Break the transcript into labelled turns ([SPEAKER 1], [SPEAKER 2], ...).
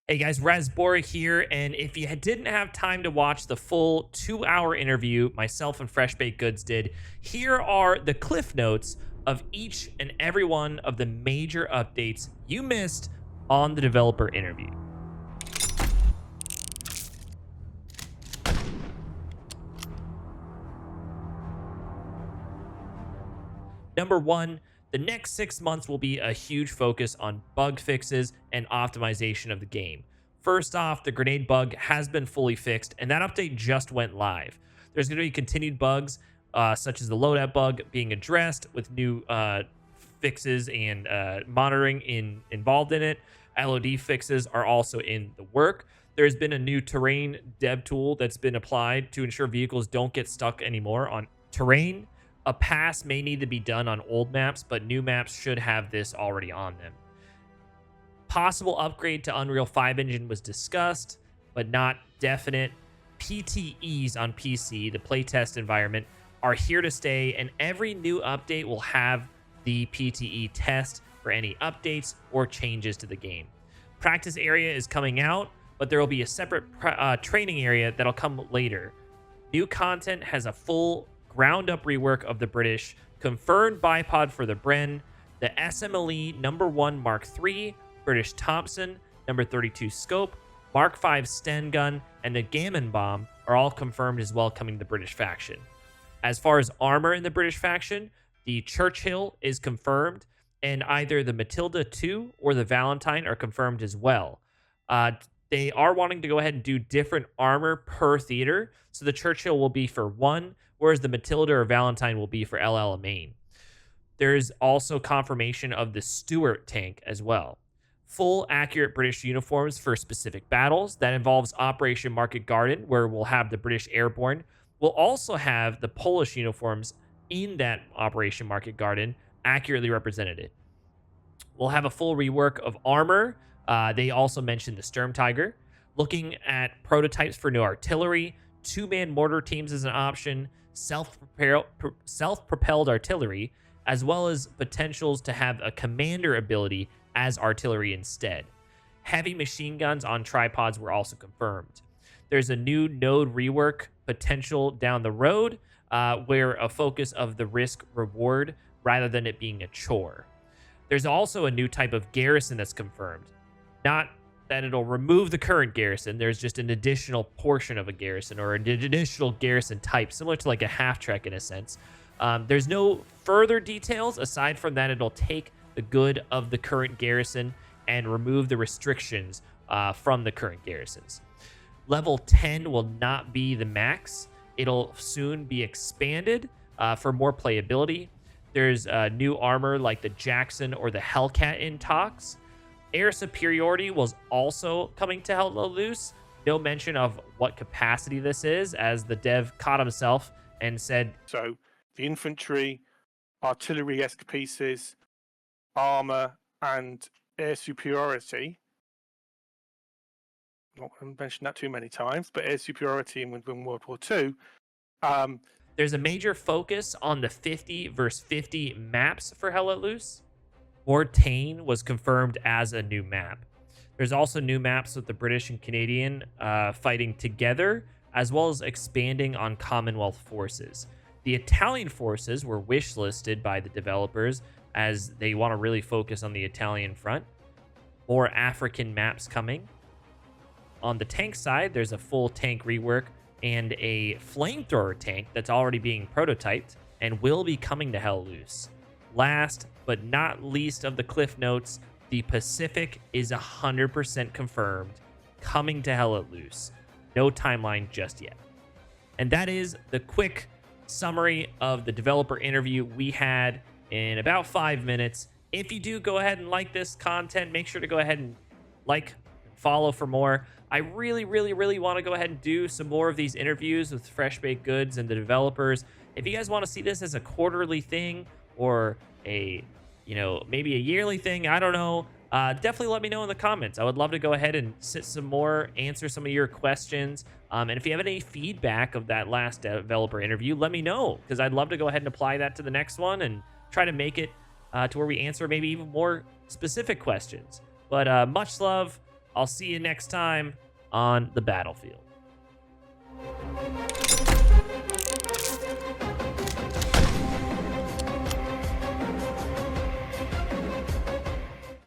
[SPEAKER 1] Hey guys, Razbora here, and if you didn't have time to watch the full 2-hour interview myself and Fresh Baked Goods did, here are the cliff notes of each and every one of the major updates you missed on the developer interview. Number one, the next 6 months will be a huge focus on bug fixes and optimization of the game. First off, the grenade bug has been fully fixed, and that update just went live. There's going to be continued bugs, such as the loadout bug, being addressed with new fixes and monitoring involved in it. LOD fixes are also in the work. There's been a new terrain dev tool that's been applied to ensure vehicles don't get stuck anymore on terrain. A pass may need to be done on old maps, but new maps should have this already on them. Possible upgrade to Unreal 5 engine was discussed, but not definite. PTEs on PC, the playtest environment, are here to stay, and every new update will have the PTE test for any updates or changes to the game. Practice area is coming out, but there will be a separate training area that'll come later. New content has a full ground-up rework of the British, confirmed bipod for the Bren, the SMLE number 1 Mark III, British Thompson, number 32 scope, Mark V Sten gun, and the Gammon bomb are all confirmed as well coming to the British faction. As far as armor in the British faction, the Churchill is confirmed, and either the Matilda II or the Valentine are confirmed as well. They are wanting to go ahead and do different armor per theater, so the Churchill will be for one, whereas the Matilda or Valentine will be for LL Main. There's also confirmation of the Stuart tank as well. Full accurate British uniforms for specific battles. That involves Operation Market Garden, where we'll have the British Airborne. We'll also have the Polish uniforms in that Operation Market Garden accurately represented. We'll have a full rework of armor. They also mentioned the Sturm Tiger. Looking at prototypes for new artillery, 2-man mortar teams as an option, self-propelled artillery, as well as potentials to have a commander ability as artillery instead. Heavy machine guns on tripods were also confirmed. There's a new node rework potential down the road, where a focus of the risk reward rather than it being a chore. There's also a new type of garrison that's confirmed. Not that it'll remove the current garrison. There's just an additional portion of a garrison or an additional garrison type, similar to like a half-trek in a sense. There's no further details aside from that it'll take the good of the current garrison and remove the restrictions from the current garrisons. Level 10 will not be the max. It'll soon be expanded for more playability. There's new armor like the Jackson or the Hellcat in talks. Air superiority was also coming to Hello Loose. No mention of what capacity this is, as the dev caught himself and said,
[SPEAKER 2] so the infantry, artillery-esque pieces, armor, and air superiority. Not going to mention that too many times, but air superiority in World War II.
[SPEAKER 1] There's a major focus on the 50 versus 50 maps for Hell Let Loose. Mortain was confirmed as a new map. There's also new maps with the British and Canadian fighting together, as well as expanding on Commonwealth forces. The Italian forces were wish-listed by the developers as they want to really focus on the Italian front. More African maps coming. On the tank side, there's a full tank rework and a flamethrower tank that's already being prototyped and will be coming to Hell Loose. Last but not least of the cliff notes, the Pacific is 100% confirmed, coming to Hell Let Loose. No timeline just yet. And that is the quick summary of the developer interview we had in about 5 minutes. If you do go ahead and like this content, make sure to go ahead and like, follow for more. I really want to go ahead and do some more of these interviews with Fresh Baked Goods and the developers. If you guys want to see this as a quarterly thing or a, maybe a yearly thing, I don't know, definitely let me know in the comments. I would love to go ahead and answer some of your questions. And if you have any feedback of that last developer interview, let me know, because I'd love to go ahead and apply that to the next one and try to make it to where we answer maybe even more specific questions. But much love. I'll see you next time on the battlefield.